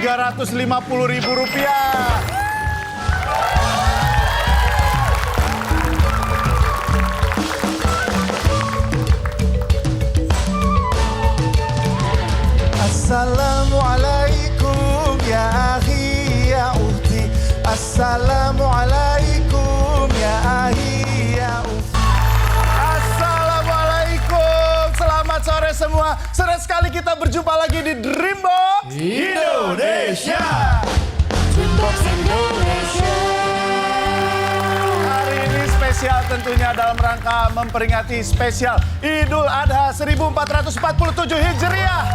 Rp350.000. Assalamualaikum ya akhi ya ukhti. Assalamualaikum ya akhi ya ukhti. Assalamualaikum, selamat sore semua. Senang sekali kita berjumpa lagi di Dreambox Indonesia. Dreambox Indonesia. Hari ini spesial tentunya dalam rangka memperingati spesial Idul Adha 1447 Hijriah.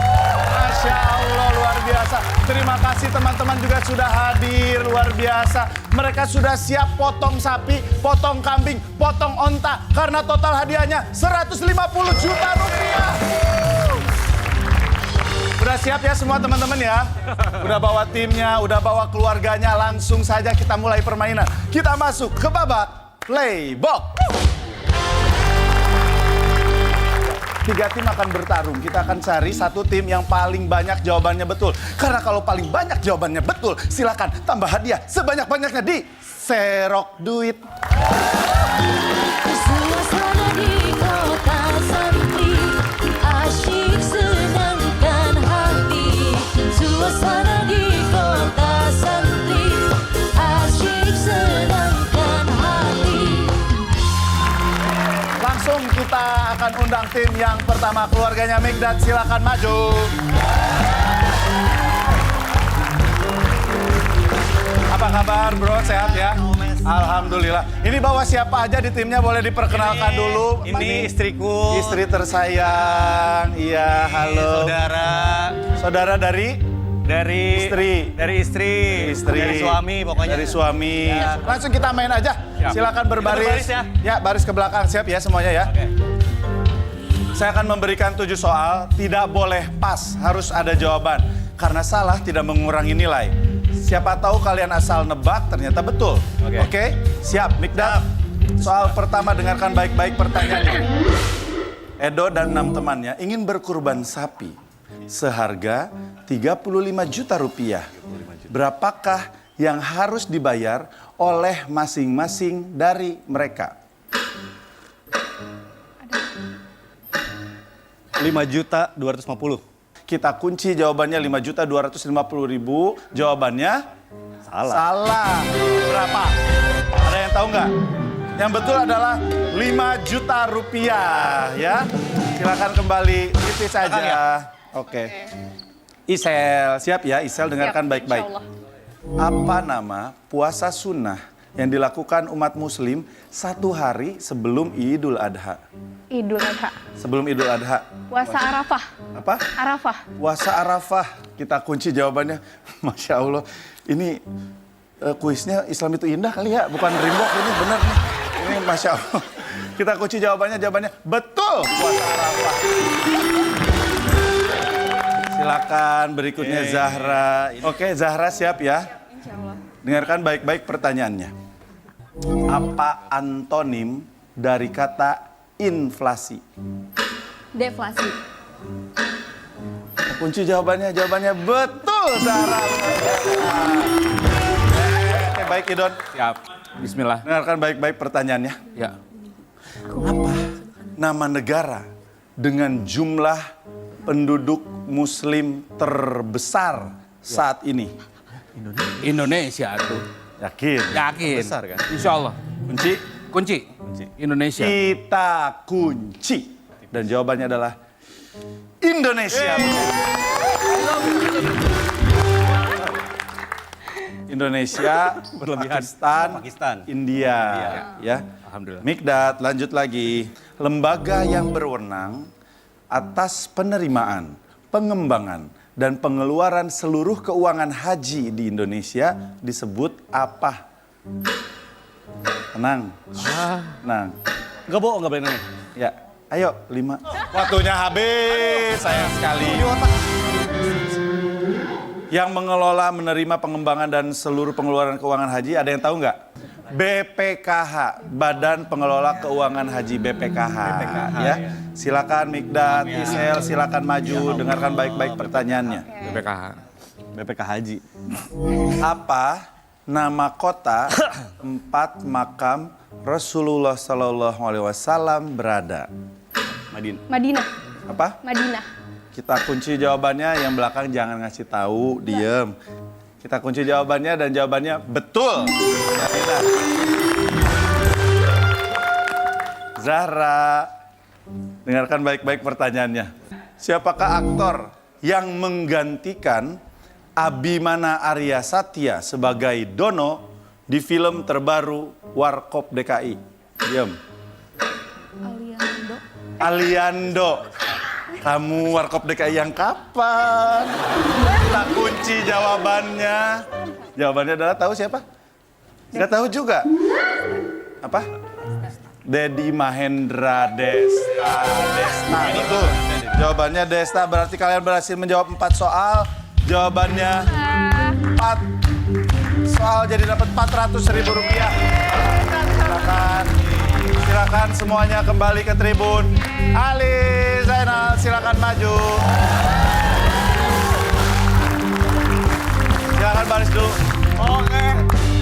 Masya Allah, luar biasa. Terima kasih teman-teman juga sudah hadir, luar biasa. Mereka sudah siap potong sapi, potong kambing, potong onta. Karena total hadiahnya 150 juta rupiah. Udah siap ya semua teman-teman ya? Udah bawa timnya, udah bawa keluarganya. Langsung saja kita mulai permainan. Kita masuk ke babak Playbox. 3 tim akan bertarung. Kita akan cari satu tim yang paling banyak jawabannya betul. Karena kalau paling banyak jawabannya betul, silakan tambah hadiah sebanyak-banyaknya di Serok Duit. Suasana di kota Santri, asyik senangkan hati. Suasana di kota Santri, asyik senangkan hati. Langsung kita akan undang tim yang pertama, keluarganya Mikdad, silakan maju. Apa kabar bro, sehat ya? Alhamdulillah. Ini bawa siapa aja di timnya, boleh diperkenalkan dulu. Ini istriku. Istri tersayang, iya halo. Saudara. Saudara dari istri. Dari istri. Dari suami pokoknya. Dari suami. Ya. Langsung kita main aja. Siap. Silakan berbaris. Kita berbaris ya. Ya, baris ke belakang, siap ya semuanya ya. Oke. Saya akan memberikan 7 soal, tidak boleh pas, harus ada jawaban. Karena salah tidak mengurangi nilai. Siapa tahu kalian asal nebak, ternyata betul. Oke, siap, Mikdad. Soal pertama, dengarkan baik-baik pertanyaannya. Edo dan 6 temannya ingin berkurban sapi seharga 35 juta rupiah. Berapakah yang harus dibayar oleh masing-masing dari mereka? 5.250.000. Kita kunci jawabannya 5.250.000. Jawabannya salah. Berapa? Ada yang tahu nggak? Yang betul adalah 5 juta rupiah ya. Silakan kembali tipis saja. Ya? Oke. Isel, siap ya? Isel dengarkan baik-baik. Apa nama puasa sunnah yang dilakukan umat muslim 1 hari sebelum Idul Adha? Idul Adha. Sebelum Idul Adha. Puasa Arafah. Apa? Arafah. Puasa Arafah. Kita kunci jawabannya. Masya Allah. Ini kuisnya Islam itu indah kali ya. Bukan Dreambox ini benar nih. Ini Masya Allah. Kita kunci jawabannya. Jawabannya betul. Puasa Arafah. Silakan berikutnya Zahra. Oke, Zahra siap ya? Insya Allah. Dengarkan baik-baik pertanyaannya. Apa antonim dari kata inflasi? Deflasi. Kunci jawabannya betul, Zahra. Oke, baik Idon. Siap. Bismillah. Dengarkan baik-baik pertanyaannya. Ya. Apa nama negara dengan jumlah penduduk muslim terbesar saat ini? Indonesia tuh. Yakin? Yakin. Besar kan? Insya Allah. Kunci? Kunci. Indonesia. Kita kunci. Dan jawabannya adalah Indonesia. Indonesia, Berlebihan. Pakistan, India. Ya. Alhamdulillah. Mikdad, lanjut lagi. Lembaga yang berwenang atas penerimaan, pengembangan, dan pengeluaran seluruh keuangan haji di Indonesia disebut apa? Tenang. Tenang. Enggak bohong, enggak boleh nanya. Ya, ayo 5. Waktunya habis, sayang sekali. Yang mengelola, menerima pengembangan dan seluruh pengeluaran keuangan haji, ada yang tahu nggak? BPKH, Badan Pengelola Keuangan Haji BPKH. Ya, silakan Mikdad, Isel, silakan maju, dengarkan baik-baik pertanyaannya. BPKH. BPK Haji. Apa nama kota tempat makam Rasulullah Sallallahu Alaihi Wasallam berada? Madinah. Apa? Madinah. Kita kunci jawabannya, yang belakang jangan ngasih tahu, diem. Kita kunci jawabannya dan jawabannya betul. Madinah. Zahra, dengarkan baik-baik pertanyaannya. Siapakah aktor yang menggantikan Abimana Arya Satya sebagai Dono di film terbaru Warkop DKI? Diam. Aliando. Aliando. Kamu Warkop DKI yang kapan? Kita kunci jawabannya. Jawabannya adalah tahu siapa? Nggak tahu juga. Apa? Dedi Mahendra Desta. Desta, betul. Jawabannya Desta, berarti kalian berhasil menjawab 4 soal. Jawabannya 4 soal, jadi dapat Rp400.000. Silakan. Silakan semuanya kembali ke tribun. Ali Zainal, silakan maju. Silakan baris dulu. Oke.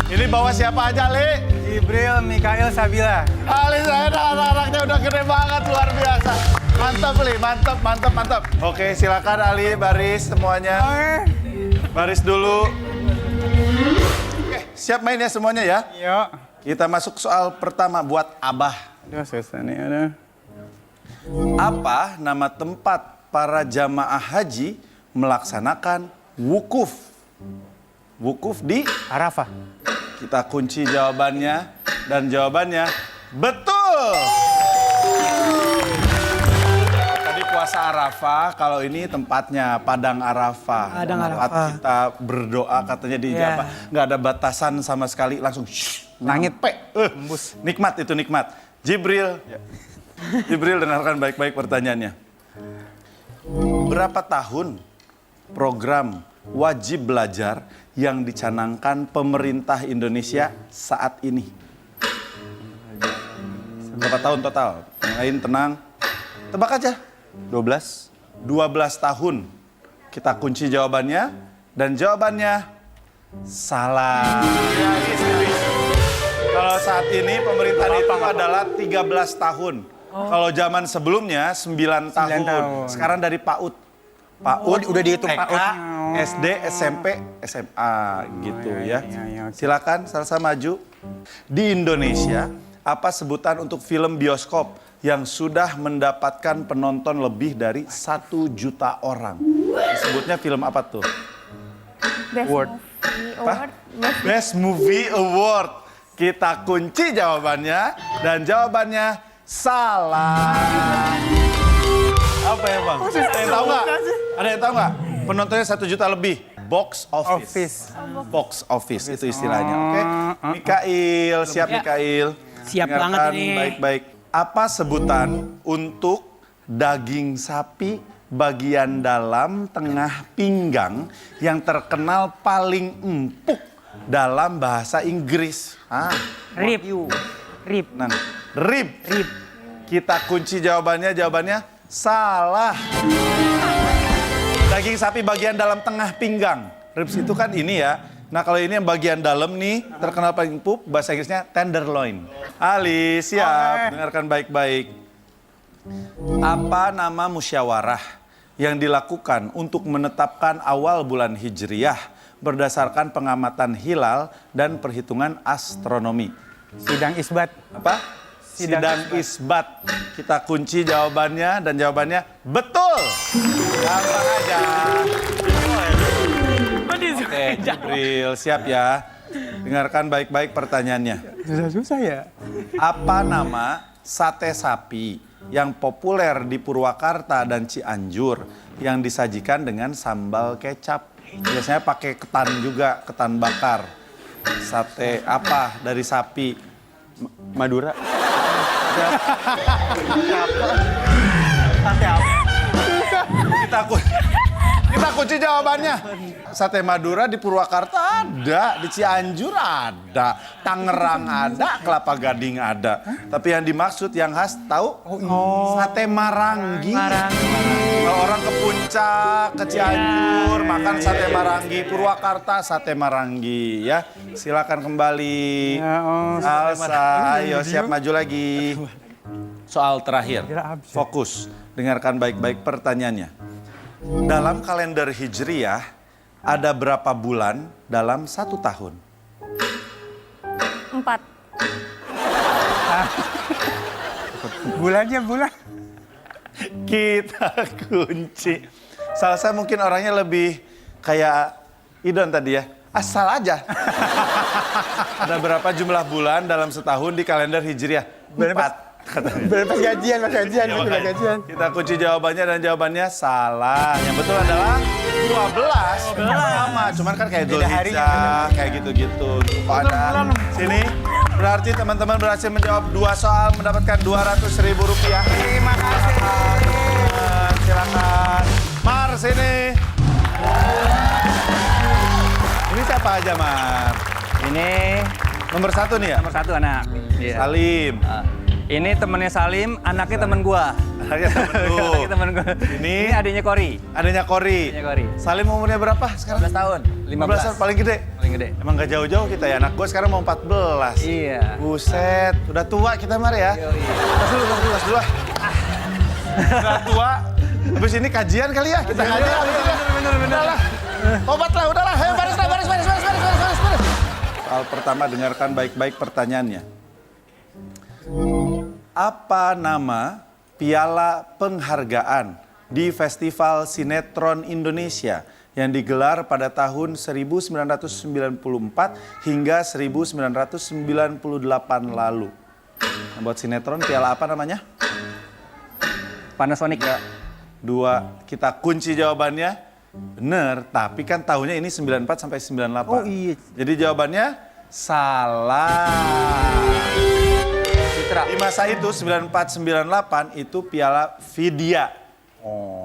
Ini bawa siapa aja, Ali? Jibril, Mikail, Sabila. Ali Zainal, anaknya udah gede banget, luar biasa. Mantap, Li. Mantap, mantap, mantap. Oke, silakan Ali, baris semuanya. Baris dulu. Oke, siap main ya semuanya ya? Yuk. Kita masuk soal pertama buat Abah. Aduh, susah nih, aduh. Apa nama tempat para jamaah haji melaksanakan wukuf? Wukuf di? Arafah. Kita kunci jawabannya dan jawabannya betul. Tadi puasa Arafah, kalau ini tempatnya Padang Arafah. Padang Tempat Arafah. kita berdoa katanya di Iya. apa? Nggak ada batasan sama sekali, langsung Langit. nyampe. Nikmat itu nikmat. Jibril, Jibril dengarkan baik-baik pertanyaannya. Berapa tahun program wajib belajar yang dicanangkan pemerintah Indonesia saat ini? Berapa tahun total? Yang lain tenang. Tebak aja. 12. 12 tahun. Kita kunci jawabannya dan jawabannya salah. Ya, tipis. Kalau saat ini pemerintahan itu adalah 13 tahun. Kalau zaman sebelumnya 9 tahun. tahun. Sekarang dari PAUD. PAUD udah dihitung TK, PAUD. SD, SMP, SMA gitu ya. iya, oke. Silakan sama-sama maju. Di Indonesia, apa sebutan untuk film bioskop yang sudah mendapatkan penonton lebih dari 1 juta orang? Disebutnya film apa tuh? Best Award. Movie Apa? Award. Best Best Movie Award. Kita kunci jawabannya dan jawabannya salah. Apa ya Bang? Ada yang tahu nggak? Ada yang tahu nggak? Penontonnya 1 juta lebih. Box office. Box office itu istilahnya. Oke. Mikail, siap Mikail. Siap Dengarkan banget ini. Baik-baik. Apa sebutan untuk daging sapi bagian dalam tengah pinggang yang terkenal paling empuk dalam bahasa Inggris? Rib. Rib. Nah, rib. Kita kunci jawabannya salah. Daging sapi bagian dalam tengah pinggang. Ribs itu kan ini ya. Nah kalau ini yang bagian dalam nih, terkenal paling empuk, bahasa Inggrisnya tenderloin. Ali, siap. Dengarkan baik-baik. Apa nama musyawarah yang dilakukan untuk menetapkan awal bulan Hijriyah berdasarkan pengamatan hilal dan perhitungan astronomi? Sidang isbat. Apa? Sidang isbat. Kita kunci jawabannya dan jawabannya betul. Gampang aja. Oke, Jibril, siap ya. Dengarkan baik-baik pertanyaannya. Susah-susah ya? Apa nama sate sapi yang populer di Purwakarta dan Cianjur yang disajikan dengan sambal kecap? Biasanya pakai ketan juga, ketan bakar. Sate apa dari sapi? Madura. Kita Kita kunci jawabannya. Sate Madura di Purwakarta ada, di Cianjur ada, Tangerang ada, Kelapa Gading ada. Tapi yang dimaksud yang khas tahu? Sate Maranggi. Kalau orang ke Puncak, ke Cianjur, makan sate Maranggi. Purwakarta sate Maranggi ya. Silakan kembali. Alsa, ayo siap maju lagi. Soal terakhir, fokus. Dengarkan baik-baik pertanyaannya. Dalam kalender Hijriyah, ada berapa bulan dalam 1 tahun? 4. Bulannya bulan. Kita kunci. Salsa mungkin orangnya lebih kayak Idon tadi ya. Asal aja. Ada berapa jumlah bulan dalam setahun di kalender Hijriyah? 4. Berapa gajian, Mas gajian, Ya, Mas makanya. gajian. Kita kunci jawabannya dan jawabannya salah. Yang betul adalah 12. Sama, cuman kan kayak Dzulhijjah, kayak gitu-gitu. Kok ada sini? Berarti teman-teman berhasil menjawab 2 soal mendapatkan Rp200.000. Terima kasih. Silakan. Mar, sini. Ini siapa aja, Mar? Ini Nomor 1 nih ya? nomor 1 anak. Iya. Salim. Ini temennya Salim, anaknya temen gua. Anaknya temen lu. Anaknya temen gua. Ini? adiknya Kori. Adanya Kori. Adiknya Kori. Salim umurnya berapa sekarang? 15 tahun. 15 tahun, paling gede. Paling gede. Emang gak jauh-jauh kita ya, anak gue sekarang mau 14. Iya. Buset, udah tua kita Mar ya. Tas dulu, tas dulu. Udah tua, habis ini kajian kali ya, kita kajian. Bener. Udahlah, obat lah, udahlah. Ayo baris. Soal pertama, dengarkan baik-baik pertanyaannya. Apa nama piala penghargaan di Festival Sinetron Indonesia yang digelar pada tahun 1994 hingga 1998 lalu? Buat sinetron piala apa namanya? Panasonic. 2. Kita kunci jawabannya. Bener, tapi kan tahunnya ini 94 sampai 98. Oh, iya. Jadi jawabannya salah. Citra. Di masa itu 94-98 itu piala Vidya.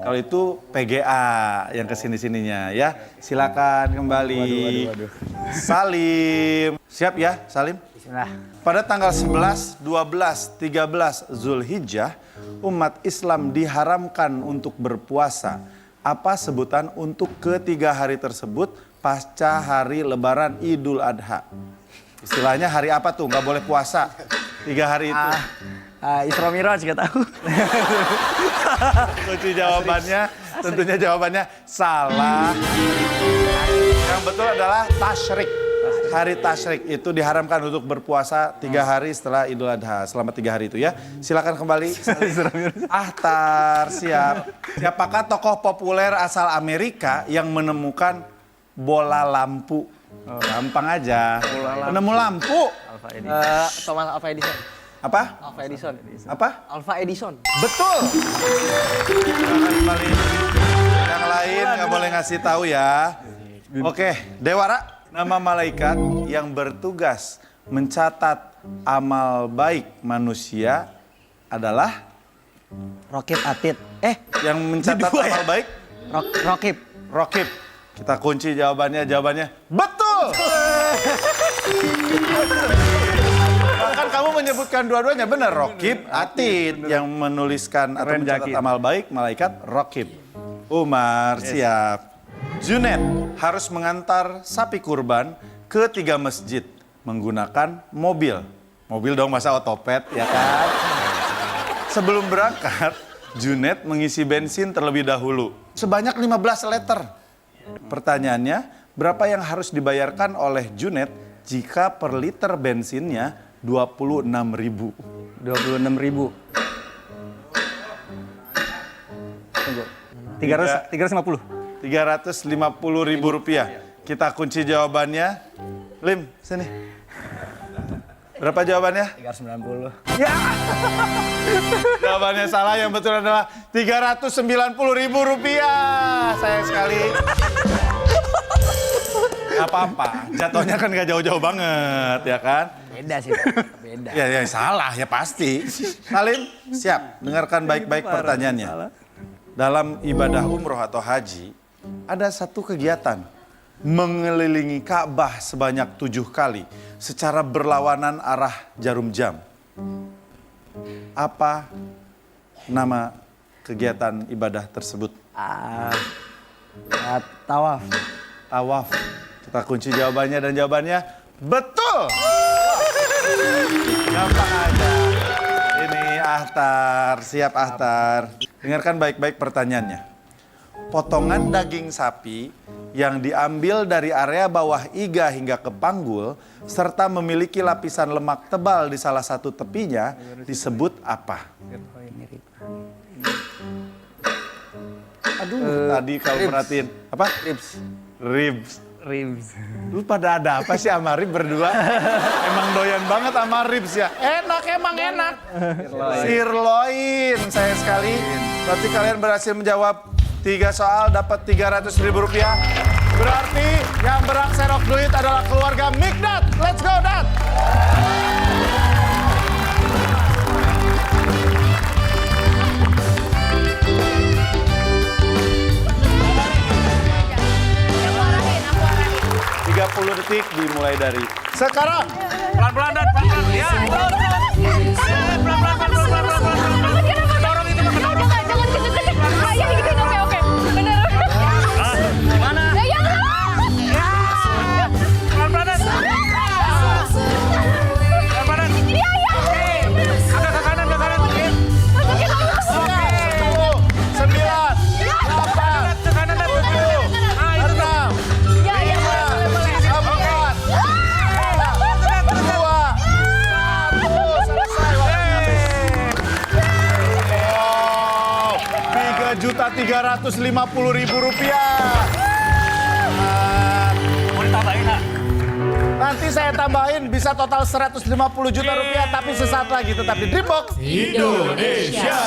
Kalau itu PGA yang kesini-sininya ya. Silakan kembali. Salim. Siap ya Salim? Bismillah. Pada tanggal 11, 12, 13 Zulhijjah, umat Islam diharamkan untuk berpuasa. Apa sebutan untuk ketiga hari tersebut pasca hari Lebaran Idul Adha? Istilahnya hari apa tuh? Nggak boleh puasa. 3 hari itu. Isra Miraj gak tahu. Kunci jawabannya, tentunya jawabannya salah. Yang betul adalah tasyrik. Hari tasyrik itu diharamkan untuk berpuasa 3 hari setelah Idul Adha. Selama 3 hari itu ya. Silakan kembali. Ahtar, siap. Siapakah tokoh populer asal Amerika yang menemukan bola lampu? Gampang aja. Penemu lampu. Thomas Alva Edison. Apa? Alva Edison. Apa? Alva Edison. Betul. Silakan kembali. Yang lain nggak boleh ngasih tahu ya. Oke, Dewara. Nama malaikat yang bertugas mencatat amal baik manusia adalah Rokib Atid. yang mencatat amal baik Rokib. Rokib. Kita kunci jawabannya. Jawabannya betul. Bahkan kamu menyebutkan dua-duanya benar. Rokib, Atid yang menuliskan atau mencatat amal baik malaikat Rokib. Umar siap. Junet harus mengantar sapi kurban ke 3 masjid menggunakan mobil. Mobil dong, masa otopet ya kan? Sebelum berangkat, Junet mengisi bensin terlebih dahulu. Sebanyak 15 liter. Pertanyaannya, berapa yang harus dibayarkan oleh Junet jika per liter bensinnya 26.000? 26.000. Tunggu. 350. Rp350.000. Kita kunci jawabannya. Lim, sini. Berapa jawabannya? 390. Jawabannya salah, yang betul adalah Rp390.000. Sayang sekali. Gak apa-apa, jatuhnya kan gak jauh-jauh banget, ya kan? Beda sih. Beda. Ya salah, ya pasti. Salim, siap. Dengarkan baik-baik pertanyaannya. Dalam ibadah umroh atau haji, ada satu kegiatan mengelilingi Ka'bah sebanyak 7 kali secara berlawanan arah jarum jam. Apa nama kegiatan ibadah tersebut? Tawaf. Tawaf. Kita kunci jawabannya dan jawabannya betul. Gampang aja. Ini Ahtar, siap Ahtar. Dengarkan baik-baik pertanyaannya. Potongan daging sapi yang diambil dari area bawah iga hingga ke panggul serta memiliki lapisan lemak tebal di salah satu tepinya disebut apa? Aduh, tadi kalau perhatiin apa? Ribs. Lu pada ada apa sih sama rib berdua? Emang doyan banget sama ribs ya? Emang enak. Sirloin, sayang sekali. Berarti kalian berhasil menjawab 3 soal, dapat Rp300.000. Berarti yang berhak serok duit adalah keluarga Mikdad. Let's go, Dad! Aku arahin. 30 detik dimulai dari sekarang. Pelan-pelan dan pelan-pelan. Ya. Pelan-pelan. Dorong itu ke dorong. Jangan kecil-kecil. Ayah digituin, oke. Bener. Mana? Ya. Pelan-pelan. Pelan-pelan. Ini ayah. Agak ke kanan. Masukin aku. 9, 8, Ke kanan dan ke kiri. 6, Ya. 4, 3, 2, 1, selesai waktunya habis. Wow, Rp3.350.000. Mau ditambahin, Nak? Nanti saya tambahin bisa total Rp150 juta, tapi sesaat lagi tetap di Dreambox. Indonesia